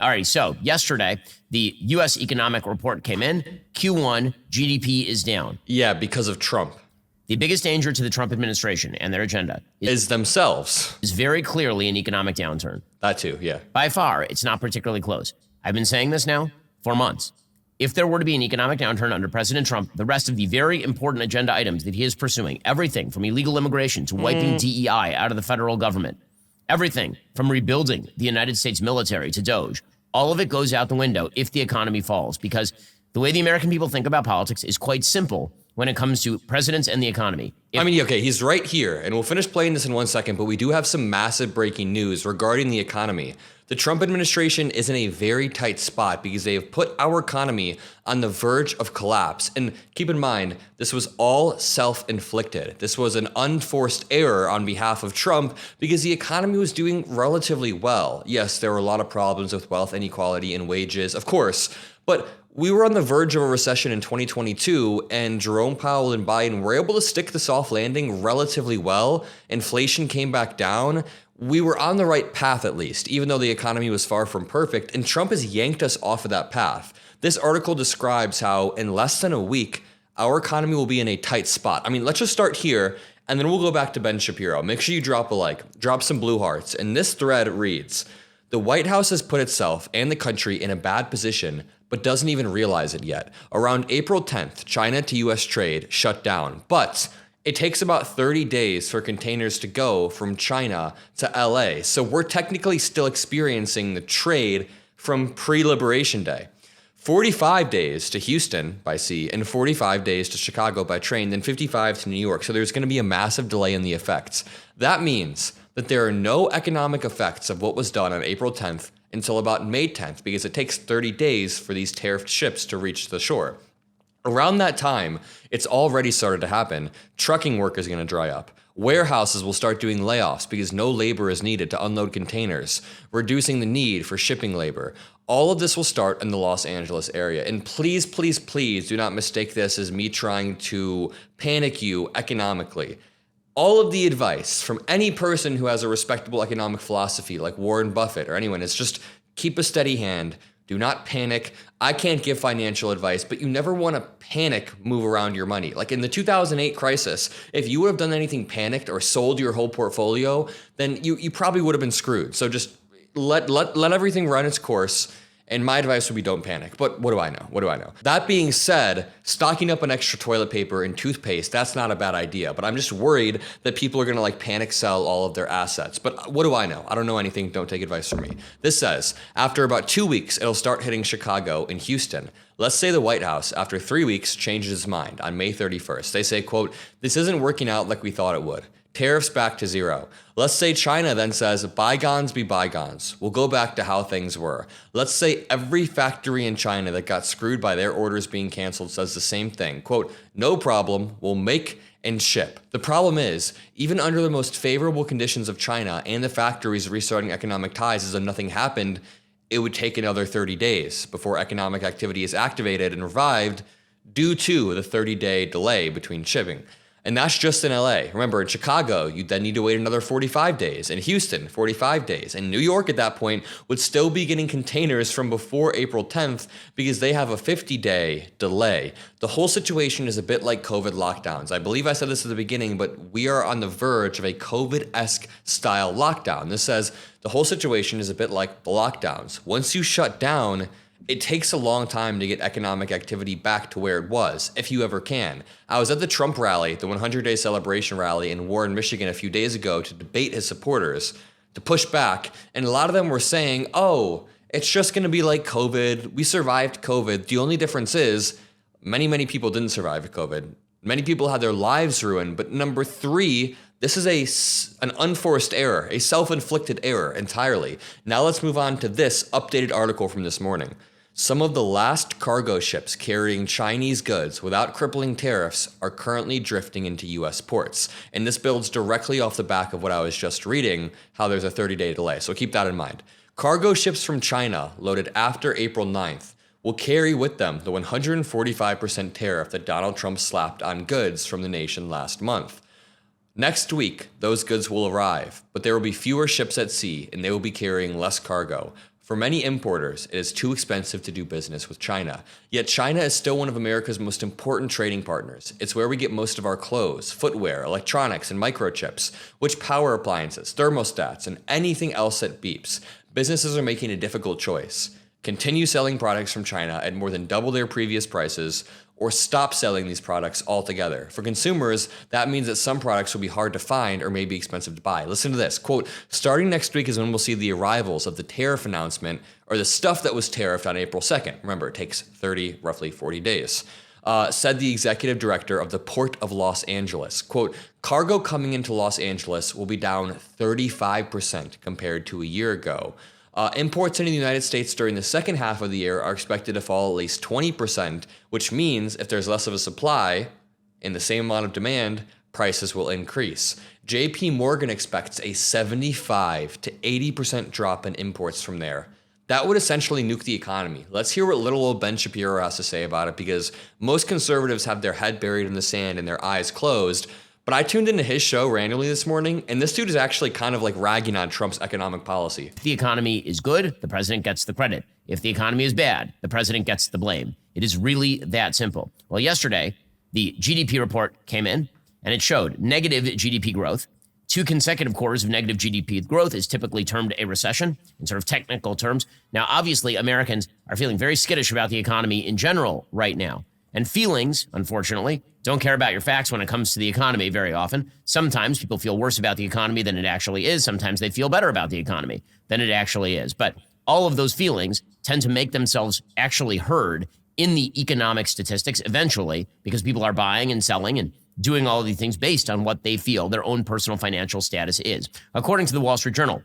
All right, so yesterday, the U.S. economic report came in. Q1 GDP is down. Yeah, because of Trump. The biggest danger to the Trump administration and their agenda is themselves. Is very clearly an economic downturn. That too, yeah. By far, it's not particularly close. I've been saying this now for months. If there were to be an economic downturn under President Trump, the rest of the very important agenda items that he is pursuing, everything from illegal immigration to wiping DEI out of the federal government, everything from rebuilding the United States military to DOGE, all of it goes out the window if the economy falls, because the way the American people think about politics is quite simple when it comes to presidents and the economy. Okay, he's right here, and we'll finish playing this in 1 second, but we do have some massive breaking news regarding the economy. The Trump administration is in a very tight spot because they have put our economy on the verge of collapse. And keep in mind, this was all self-inflicted. This was an unforced error on behalf of Trump because the economy was doing relatively well. Yes, there were a lot of problems with wealth inequality and wages, of course, but we were on the verge of a recession in 2022, and Jerome Powell and Biden were able to stick the soft landing relatively well. Inflation came back down. We were on the right path, at least, even though the economy was far from perfect, and Trump has yanked us off of that path. This article describes how in less than a week, our economy will be in a tight spot. Let's just start here, and then we'll go back to Ben Shapiro. Make sure you drop a like, drop some blue hearts. And this thread reads, "The White House has put itself and the country in a bad position, but doesn't even realize it yet. Around April 10th, China to US trade shut down, but it takes about 30 days for containers to go from China to LA. So we're technically still experiencing the trade from pre-Liberation Day. 45 days to Houston by sea and 45 days to Chicago by train, then 55 to New York. So there's going to be a massive delay in the effects. That means that there are no economic effects of what was done on April 10th until about May 10th, because it takes 30 days for these tariffed ships to reach the shore. Around that time, it's already started to happen. Trucking work is going to dry up. Warehouses will start doing layoffs because no labor is needed to unload containers, reducing the need for shipping labor. All of this will start in the Los Angeles area. And please, please, please do not mistake this as me trying to panic you economically. All of the advice from any person who has a respectable economic philosophy like Warren Buffett or anyone is just keep a steady hand. Do not panic. I can't give financial advice, but you never want to panic move around your money. Like in the 2008 crisis, if you would have done anything panicked or sold your whole portfolio, then you probably would have been screwed. So just let everything run its course. And my advice would be don't panic. But what do I know? What do I know? That being said, stocking up on extra toilet paper and toothpaste, that's not a bad idea. But I'm just worried that people are going to panic sell all of their assets. But what do I know? I don't know anything. Don't take advice from me. This says, after about 2 weeks, it'll start hitting Chicago and Houston. Let's say the White House, after 3 weeks, changes its mind on May 31st. They say, quote, "This isn't working out like we thought it would. Tariffs back to zero." Let's say China then says, bygones be bygones. We'll go back to how things were. Let's say every factory in China that got screwed by their orders being canceled says the same thing. Quote, "No problem, we'll make and ship." The problem is, even under the most favorable conditions of China and the factories restarting economic ties as though nothing happened, it would take another 30 days before economic activity is activated and revived due to the 30-day delay between shipping. And that's just in LA. Remember, in Chicago, you'd then need to wait another 45 days. In Houston, 45 days. And New York at that point would still be getting containers from before April 10th because they have a 50-day delay. The whole situation is a bit like COVID lockdowns. I believe I said this at the beginning, but we are on the verge of a COVID-esque style lockdown. This says the whole situation is a bit like the lockdowns. Once you shut down, it takes a long time to get economic activity back to where it was, if you ever can. I was at the Trump rally, the 100-day celebration rally in Warren, Michigan a few days ago to debate his supporters, to push back, and a lot of them were saying, oh, it's just going to be like COVID. We survived COVID. The only difference is many people didn't survive COVID. Many people had their lives ruined, but number three, this is an unforced error, a self-inflicted error entirely. Now let's move on to this updated article from this morning. Some of the last cargo ships carrying Chinese goods without crippling tariffs are currently drifting into U.S. ports. And this builds directly off the back of what I was just reading, how there's a 30-day delay. So keep that in mind. Cargo ships from China loaded after April 9th will carry with them the 145% tariff that Donald Trump slapped on goods from the nation last month. Next week, those goods will arrive, but there will be fewer ships at sea and they will be carrying less cargo. For many importers, it is too expensive to do business with China. Yet China is still one of America's most important trading partners. It's where we get most of our clothes, footwear, electronics, and microchips, which power appliances, thermostats, and anything else that beeps. Businesses are making a difficult choice. Continue selling products from China at more than double their previous prices, or stop selling these products altogether. For consumers, that means that some products will be hard to find or may be expensive to buy. Listen to this, quote, starting next week is when we'll see the arrivals of the tariff announcement or the stuff that was tariffed on April 2nd. Remember, it takes roughly 40 days. Said the executive director of the Port of Los Angeles, quote, cargo coming into Los Angeles will be down 35% compared to a year ago. Imports into the United States during the second half of the year are expected to fall at least 20%, which means if there's less of a supply in the same amount of demand, prices will increase. JP Morgan expects a 75 to 80% drop in imports from there. That would essentially nuke the economy. Let's hear what little old Ben Shapiro has to say about it, because most conservatives have their head buried in the sand and their eyes closed. But I tuned into his show randomly this morning, and this dude is actually kind of like ragging on Trump's economic policy. If the economy is good, the president gets the credit. If the economy is bad, the president gets the blame. It is really that simple. Well, yesterday, the GDP report came in, and it showed negative GDP growth. 2 consecutive quarters of negative GDP growth is typically termed a recession in sort of technical terms. Now, obviously, Americans are feeling very skittish about the economy in general right now. And feelings, unfortunately, don't care about your facts when it comes to the economy very often. Sometimes people feel worse about the economy than it actually is. Sometimes they feel better about the economy than it actually is. But all of those feelings tend to make themselves actually heard in the economic statistics eventually, because people are buying and selling and doing all of these things based on what they feel their own personal financial status is. According to the Wall Street Journal,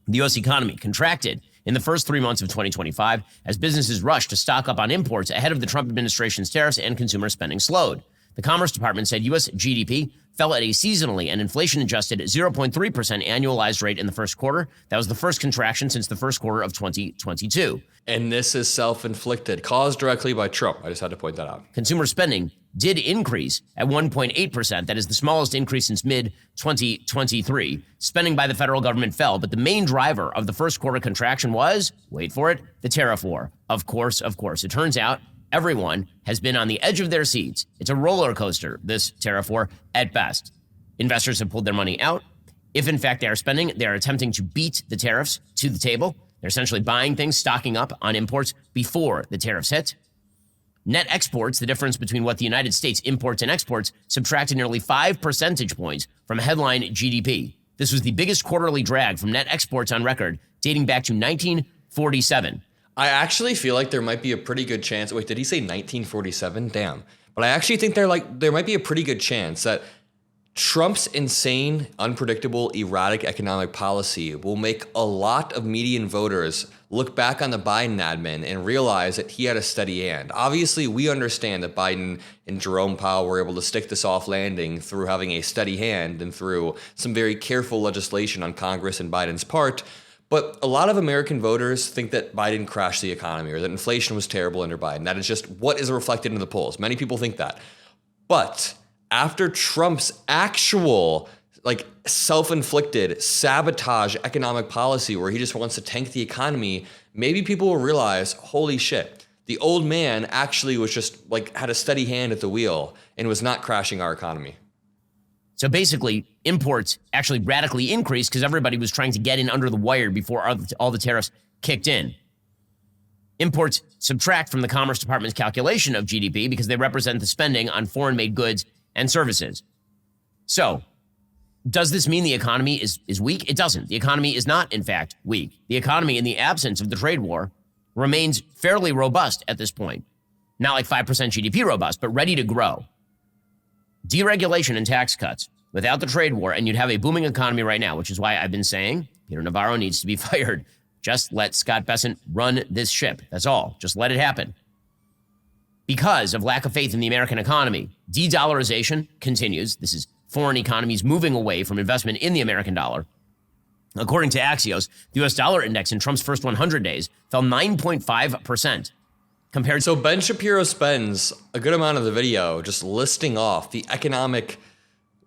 the U.S. economy contracted in the first 3 months of 2025 as businesses rushed to stock up on imports ahead of the Trump administration's tariffs and consumer spending slowed. The Commerce Department said U.S. GDP fell at a seasonally and inflation-adjusted 0.3% annualized rate in the first quarter. That was the first contraction since the first quarter of 2022. And this is self-inflicted, caused directly by Trump. I just had to point that out. Consumer spending did increase at 1.8%. That is the smallest increase since mid-2023. Spending by the federal government fell, but the main driver of the first quarter contraction was, wait for it, the tariff war. Of course. It turns out everyone has been on the edge of their seats. It's a roller coaster, this tariff war, at best. Investors have pulled their money out. If, in fact, they are spending, they are attempting to beat the tariffs to the table. They're essentially buying things, stocking up on imports before the tariffs hit. Net exports, the difference between what the United States imports and exports, subtracted nearly 5 percentage points from headline GDP. This was the biggest quarterly drag from net exports on record, dating back to 1947. I actually feel like there might be a pretty good chance. Wait, did he say 1947? Damn. But I actually think there might be a pretty good chance that Trump's insane, unpredictable, erratic economic policy will make a lot of median voters look back on the Biden admin and realize that he had a steady hand. Obviously, we understand that Biden and Jerome Powell were able to stick the soft landing through having a steady hand and through some very careful legislation on Congress and Biden's part. But a lot of American voters think that Biden crashed the economy or that inflation was terrible under Biden. That is just what is reflected in the polls. Many people think that. But after Trump's actual self-inflicted sabotage economic policy where he just wants to tank the economy, maybe people will realize, holy shit, the old man actually was just had a steady hand at the wheel and was not crashing our economy. So basically, imports actually radically increased because everybody was trying to get in under the wire before all the tariffs kicked in. Imports subtract from the Commerce Department's calculation of GDP because they represent the spending on foreign-made goods and services. So, does this mean the economy is weak? It doesn't. The economy is not, in fact, weak. The economy, in the absence of the trade war, remains fairly robust at this point. Not like 5% GDP robust, but ready to grow. Deregulation and tax cuts without the trade war, and you'd have a booming economy right now, which is why I've been saying Peter Navarro needs to be fired. Just let Scott Bessent run this ship. That's all. Just let it happen. Because of lack of faith in the American economy, de-dollarization continues. This is foreign economies moving away from investment in the American dollar. According to Axios, the U.S. dollar index in Trump's first 100 days fell 9.5%. So Ben Shapiro spends a good amount of the video just listing off the economic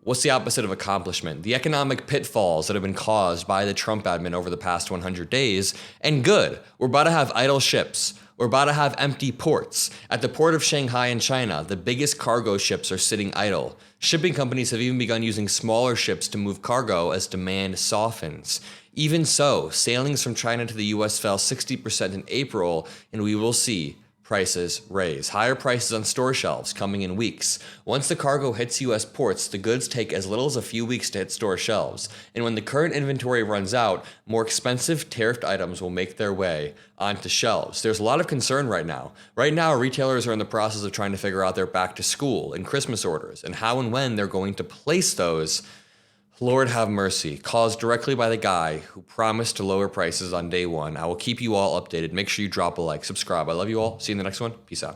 What's the opposite of accomplishment? The economic pitfalls that have been caused by the Trump admin over the past 100 days. And good, we're about to have idle ships. We're about to have empty ports. At the port of Shanghai in China, the biggest cargo ships are sitting idle. Shipping companies have even begun using smaller ships to move cargo as demand softens. Even so, sailings from China to the US fell 60% in April, and we will see prices raise. Higher prices on store shelves coming in weeks. Once the cargo hits US ports, the goods take as little as a few weeks to hit store shelves. And when the current inventory runs out, more expensive tariffed items will make their way onto shelves. There's a lot of concern right now. Right now, retailers are in the process of trying to figure out their back to school and Christmas orders and how and when they're going to place those. Lord have mercy, caused directly by the guy who promised to lower prices on day one. I will keep you all updated. Make sure you drop a like, subscribe. I love you all. See you in the next one. Peace out.